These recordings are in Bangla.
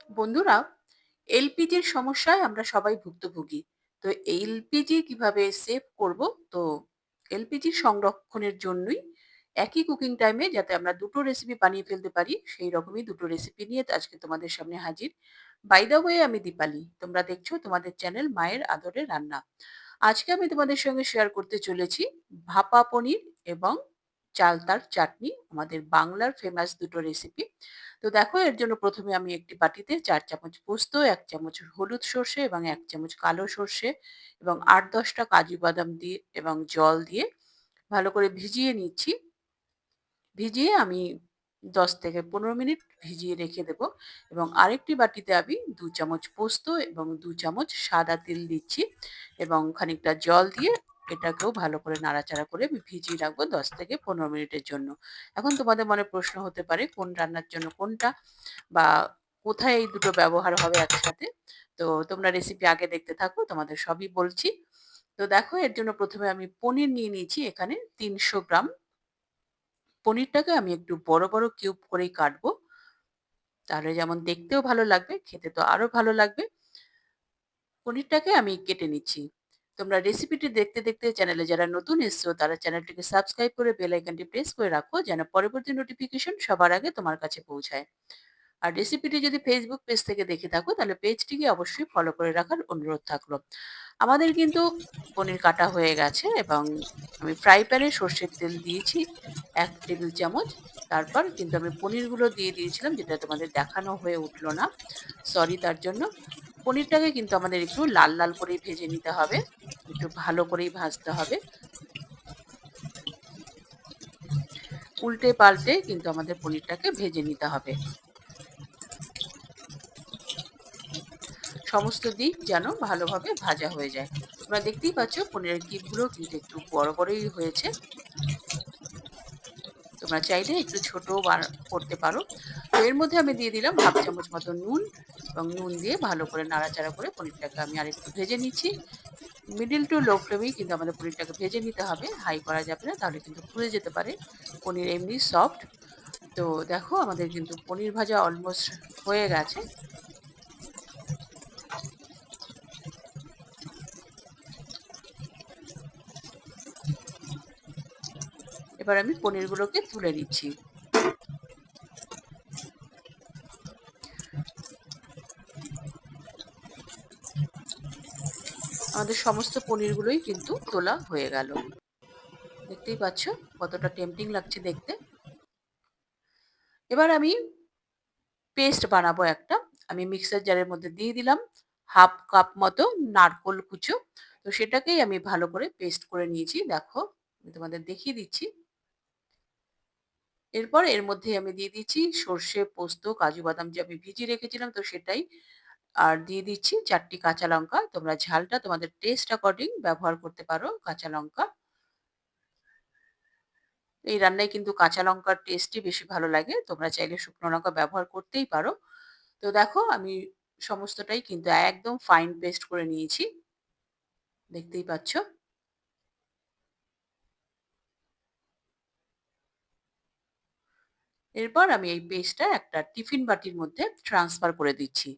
বন্ধুরা, এলপিজির সমস্যায় আমরা সবাই ভুক্তভোগী। তো এলপিজি কিভাবে সেভ করব? তো এলপিজি সংরক্ষণের জন্যই একই কুকিং টাইমে যাতে আমরা দুটো রেসিপি বানিয়ে ফেলতে পারি, সেই রকমই দুটো রেসিপি নিয়ে আজকে তোমাদের সামনে হাজির। বাই দ্য ওয়ে, আমি দীপালি। তোমরা দেখছো তোমাদের চ্যানেল মায়ের আদরে রান্না। আজকে আমি তোমাদের সঙ্গে শেয়ার করতে চলেছি ভাপা পনির এবং চালতার চাটনি, আমাদের বাংলার ফেমাস দুটো রেসিপি। তো দেখো, এর জন্য প্রথমে আমি একটি বাটিতে ৪ চামচ পোস্ত, ১ চামচ হলুদ সর্ষে এবং ১ চামচ কালো সর্ষে এবং ৮-১০ টা কাজু বাদাম দিয়ে এবং জল দিয়ে ভালো করে ভিজিয়ে নিচ্ছি। ভিজিয়ে আমি ১০ থেকে ১৫ মিনিট ভিজিয়ে রেখে দেব এবং আরেকটি বাটিতে আমি ২ চামচ পোস্ত এবং ২ চামচ সাদা তিল দিচ্ছি এবং খানিকটা জল দিয়ে এটাকেও ভালো করে নাড়াচাড়া করে আমি ভিজিয়ে রাখবো ১০ থেকে ১৫ মিনিটের জন্য। এখন তোমাদের মনে প্রশ্ন হতে পারে কোন রান্নার জন্য কোনটা, বা কোথায় এই দুটো ব্যবহার হবে একসাথে। তো তোমরা রেসিপি আগে দেখতে থাকো, তোমাদের সবই বলছি। তো দেখো, এর জন্য প্রথমে আমি পনির নিয়ে নিয়েছি এখানে ৩০০ গ্রাম। পনিরটাকে আমি একটু বড় বড় কিউব করেই কাটবো। তাহলে যেমন দেখতেও ভালো লাগবে, খেতে তো আরো ভালো লাগবে। পনিরটাকে আমি কেটে নিচ্ছি। তোমরা রেসিপিটি দেখতে দেখতে চ্যানেলে যারা নতুন এসছো তারা চ্যানেলটিকে সাবস্ক্রাইব করে বেল আইকনটি প্রেস করে রাখো, যেন পরবর্তী নোটিফিকেশন সবার আগে তোমার কাছে পৌঁছায়। আর রেসিপিটি যদি ফেসবুক পেজ থেকে দেখে থাকো তাহলে পেজটিকে অবশ্যই ফলো করে রাখার অনুরোধ থাকলো। আমাদের কিন্তু পনির কাটা হয়ে গেছে এবং আমি ফ্রাই প্যানে সর্ষের তেল দিয়েছি ১ টেবিল চামচ। তারপর কিন্তু আমি পনিরগুলো দিয়ে দিয়েছিলাম, যেটা তোমাদের দেখানো হয়ে উঠলো না। সরি তার জন্য। পনিরটাকে কিন্তু আমাদের একটু লাল, লাল করেই ভেজে নিতে হবে। একটু ভালো করেই ভাজতে হবে। উল্টে পাল্টে কিন্তু আমাদের পনিরটাকে ভেজে নিতে হবে। সমস্ত দিক যেন ভালোভাবে ভাজা হয়ে যায়। তোমরা দেখতেই পাচ্ছ পনিরের কিউবগুলো কিন্তু একটু বড় বড়ই হয়েছে। তোমরা চাইলে একটু ছোটও করতে পারো। তো এর মধ্যে আমি দিয়ে দিলাম হাফ চামচ মতো নুন এবং নুন দিয়ে ভালো করে নাড়াচাড়া করে পনিরটাকে আমি আরেকটু ভেজে নিচ্ছি। মিডল টু লো ফ্লেমেই কিন্তু আমাদের পনিরটাকে ভেজে নিতে হবে। হাই করা যাবে না, তাহলে কিন্তু পুড়ে যেতে পারে। পনির এমনি সফট। তো দেখো, আমাদের কিন্তু পনির ভাজা অলমোস্ট হয়ে গেছে। এবার আমি পনিরগুলোকে তুলে নিচ্ছি। আমাদের সমস্ত পনিরগুলোই কিন্তু তোলা হয়ে গেল। দেখতেই পাচ্ছ কতটা টেম্পটিং লাগছে দেখতে। এবার আমি পেস্ট বানাবো একটা। আমি মিক্সার জারের মধ্যে দিয়ে দিলাম হাফ কাপ মতো নারকোল কুচো। তো সেটাকেই আমি ভালো করে পেস্ট করে নিয়েছি। দেখো, আমি তোমাদের দেখিয়ে দিচ্ছি। এরপর এর মধ্যে আমি দিয়ে দিচ্ছি সর্ষে, পোস্ত, কাজু বাদাম যে আমি ভিজিয়ে রেখেছিলাম, তো সেটাই। আর দিয়ে দিচ্ছি ৪ টি কাঁচা লঙ্কা। তোমরা ঝালটা তোমাদের টেস্ট অ্যাকর্ডিং ব্যবহার করতে পারো কাঁচা লঙ্কা। এই রান্নায় কিন্তু কাঁচা লঙ্কার টেস্টই বেশি ভালো লাগে। তোমরা চাইলে শুকনো লঙ্কা ব্যবহার করতেই পারো। তো দেখো, আমি সমস্তটাই কিন্তু একদম ফাইন পেস্ট করে নিয়েছি। দেখতেই পাচ্ছ। এরপর আমি এই পেস্টটা একটা টিফিন বাটির মধ্যে ট্রান্সফার করে দিচ্ছি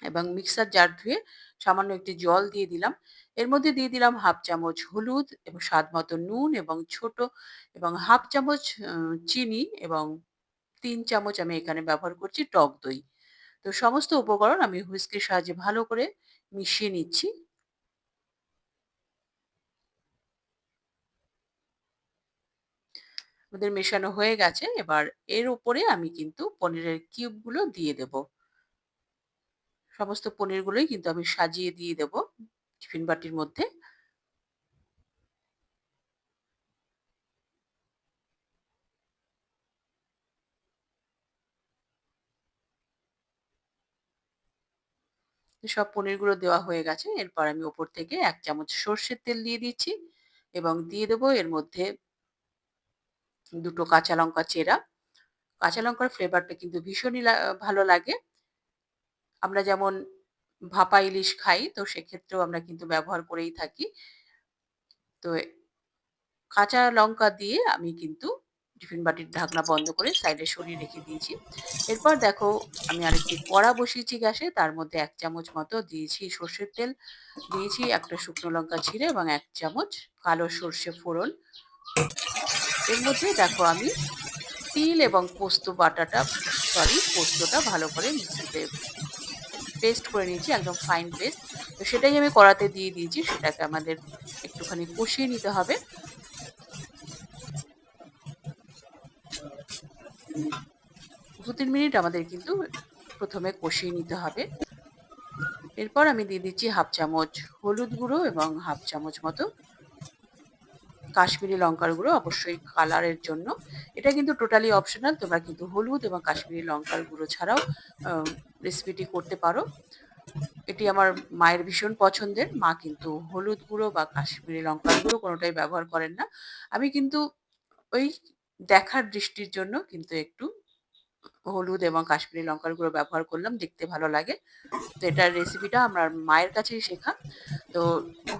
এবং মিক্সার জার ধুয়ে সামান্য একটু জল দিয়ে দিলাম। এর মধ্যে দিয়ে দিলাম হাফ চামচ হলুদ এবং স্বাদ মতো নুন এবং ছোট এবং হাফ চামচ চিনি এবং ৩ চামচ আমি এখানে ব্যবহার করছি টক দই। তো সমস্ত উপকরণ আমি হুইস্কের সাহায্যে ভালো করে মিশিয়ে নিচ্ছি। আমাদের মেশানো হয়ে গেছে। এবার এর উপরে আমি কিন্তু পনিরের কিউবগুলো দিয়ে দেব। সমস্ত পনিরগুলোই কিন্তু আমি সাজিয়ে দিয়ে দেব টিফিন বাটির মধ্যে। তো সব পনিরগুলো দেওয়া হয়ে গেছে। এরপর আমি ওপর থেকে ১ চামচ সর্ষের তেল দিয়ে দিচ্ছি এবং দিয়ে দেব এর মধ্যে ২ টো কাঁচা লঙ্কা চেরা। কাঁচা লঙ্কার ফ্লেভারটা কিন্তু ভীষণই ভালো লাগে। আমরা যেমন ভাপা ইলিশ খাই, তো সেক্ষেত্রেও আমরা কিন্তু ব্যবহার করেই থাকি। তো কাঁচা লঙ্কা দিয়ে আমি কিন্তু টিফিন বাটির ঢাকনা বন্ধ করে সাইডে সরিয়ে রেখে দিয়েছি। এরপর দেখো আমি আরেকটি কড়া বসিয়েছি গ্যাসে। তার মধ্যে ১ চামচ মতো দিয়েছি সর্ষের তেল, দিয়েছি একটা শুকনো লঙ্কা ছিঁড়ে এবং ১ চামচ কালো সর্ষে ফোড়ন। এর মধ্যে দেখো আমি তিল এবং পোস্ত বাটাটা পোস্তটা ভালো করে মিক্সিতে পেস্ট করে নিয়েছি, একদম ফাইন পেস্ট। তো সেটাই আমি কড়াতে দিয়ে দিয়েছি। সেটাকে আমাদের একটুখানি কষিয়ে নিতে হবে। ২-৩ মিনিট আমাদের কিন্তু প্রথমে কষিয়ে নিতে হবে। এরপর আমি দিয়ে দিচ্ছি ১/২ চামচ হলুদ গুঁড়ো এবং ১/২ চামচ মতো কাশ্মীরি লঙ্কার গুঁড়ো, অবশ্যই কালারের জন্য। এটা কিন্তু টোটালি অপশনাল। তোমরা কিন্তু হলুদ এবং কাশ্মীরি লঙ্কার গুঁড়ো ছাড়াও আ রেসিপিটি করতে পারো। এটি আমার মায়ের ভীষণ পছন্দের। মা কিন্তু হলুদ গুঁড়ো বা কাশ্মীরি লঙ্কার গুঁড়ো কোনটাই ব্যবহার করেন না। আমি কিন্তু ওই দেখার দৃষ্টির জন্য কিন্তু একটু হলুদ এবং কাশ্মীরি লঙ্কার গুঁড়ো ব্যবহার করলাম, দেখতে ভালো লাগে। তো এটার রেসিপিটা আমার মায়ের কাছেই শেখা। তো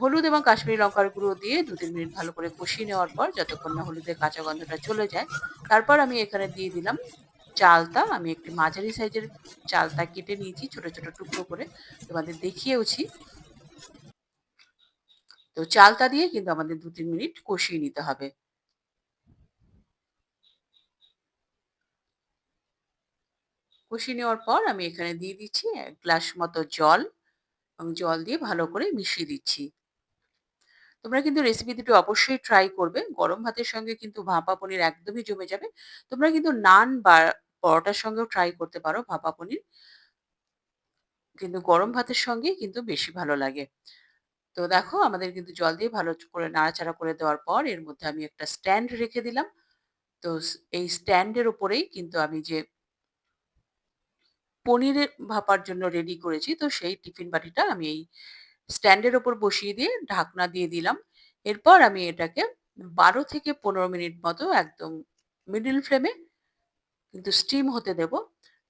হলুদ এবং কাশ্মীরি লঙ্কার গুঁড়ো দিয়ে ২-৩ মিনিট ভালো করে কষিয়ে নেওয়ার পর যতক্ষণ না হলুদের কাঁচা গন্ধটা চলে যায়, তারপর আমি এখানে দিয়ে দিলাম চালতা। আমি একটি মাঝারি সাইজের চালতা কেটে নিয়েছি ছোট, ছোট টুকরো করে। তোমাদের দেখিয়েওছি। তো চালতা দিয়ে কিন্তু আমাদের ২-৩ মিনিট কষিয়ে নিতে হবে। কষিয়ে নেওয়ার পর আমি এখানে দিয়ে দিচ্ছি ১ গ্লাস মতো জল এবং জল দিয়ে ভালো করে মিশিয়ে দিচ্ছি। তোমরা কিন্তু রেসিপি দুটো অবশ্যই ট্রাই করবে। গরম ভাতের সঙ্গে কিন্তু ভাপা পনির একদমই জমে যাবে। তোমরা কিন্তু নান বা পরোটার সঙ্গেও ট্রাই করতে পারো ভাপা পনির। কিন্তু গরম ভাতের সঙ্গেই কিন্তু বেশি ভালো লাগে। তো দেখো আমাদের কিন্তু জল দিয়ে ভালো করে নাড়াচাড়া করে দেওয়ার পর এর মধ্যে আমি একটা স্ট্যান্ড রেখে দিলাম। তো এই স্ট্যান্ডের উপরেই কিন্তু আমি যে পনিরের ভাপার জন্য রেডি করেছি, তো সেই টিফিন বাটিটা আমি এই স্ট্যান্ডের উপর বসিয়ে দিয়ে ঢাকনা দিয়ে দিলাম। এরপর আমি এটাকে ১২ থেকে ১৫ মিনিট মতো একদম মিডল ফ্লেমে কিন্তু স্টিম হতে দেব।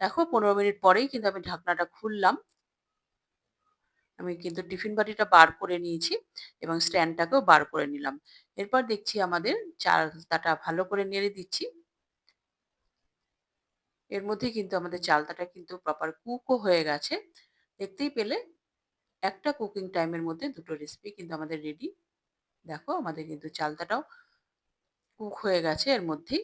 দেখো ১৫ মিনিট পরেই কিন্তু আমি ঢাকনাটা খুললাম। আমি কিন্তু টিফিন বাটিটা বার করে নিয়েছি এবং স্ট্যান্ডটাকেও বার করে নিলাম। এরপর দেখছি আমাদের চালতাটা ভালো করে নেড়ে দিচ্ছি। এর মধ্যেই কিন্তু আমাদের চালতাটা কিন্তু প্রপার কুকও হয়ে গেছে। দেখতেই পেলে একটা কুকিং টাইমের মধ্যে দুটো রেসিপি কিন্তু আমাদের রেডি। দেখো আমাদের কিন্তু চালতাটাও কুক হয়ে গেছে এর মধ্যেই।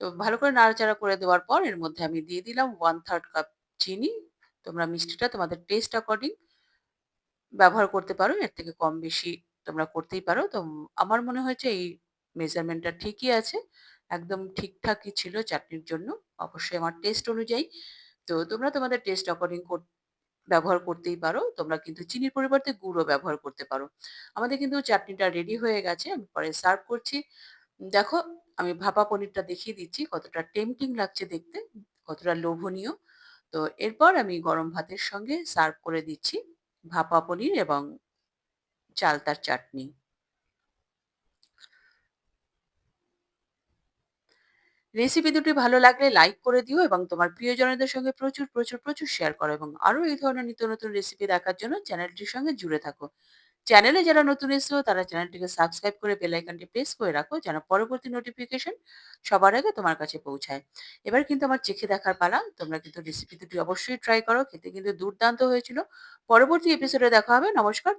তো ভালো করে নাড়াচাড়া করে দেওয়ার পর এর মধ্যে আমি দিয়ে দিলাম 1/3 কাপ চিনি। তোমরা মিষ্টিটা তোমাদের টেস্ট অ্যাকর্ডিং ব্যবহার করতে পারো। এর থেকে কম বেশি তোমরা করতেই পারো। তো আমার মনে হয়েছে এই মেজারমেন্টটা ঠিকই আছে। একদম ঠিকঠাকই ছিল চাটনির জন্য। অবশ্যই আমার টেস্ট অনুযায়ী। তো তোমরা তোমাদের টেস্ট অ্যাকর্ডিং ব্যবহার করতেই পারো। তোমরা কিন্তু চিনির পরিবর্তে গুড়ও ব্যবহার করতে পারো। আমাদের কিন্তু চাটনিটা রেডি হয়ে গেছে। আমি পরে সার্ভ করছি। দেখো আমি ভাপা পনিরটা দেখিয়ে দিচ্ছি কতটা টেম্পটিং লাগছে দেখতে, কতটা লোভনীয়। তো এরপর আমি গরম ভাতের সঙ্গে সার্ভ করে দিচ্ছি ভাপা পনির এবং চালতার চাটনি। রেসিপি দুটি ভালো লাগলে লাইক করে দিও এবং তোমার প্রিয়জনদের সঙ্গে প্রচুর, প্রচুর, প্রচুর শেয়ার করো এবং আরো এই ধরনের নিত্য নতুন রেসিপি দেখার জন্য চ্যানেলটির সঙ্গে জুড়ে থাকো। চ্যানেলে যারা নতুন এসেছো তারা চ্যানেলটিকে সাবস্ক্রাইব করে বেল আইকনটি প্রেস করে রাখো যেন পরবর্তী নোটিফিকেশন সবার আগে তোমার কাছে পৌঁছায়। এবার কিন্তু আমার চেখে দেখার পালা। তোমরা কিন্তু রেসিপি দুটি অবশ্যই ট্রাই করো। খেতে কিন্তু দুর্দান্ত হয়েছিল। পরবর্তী এপিসোডে দেখা হবে। নমস্কার।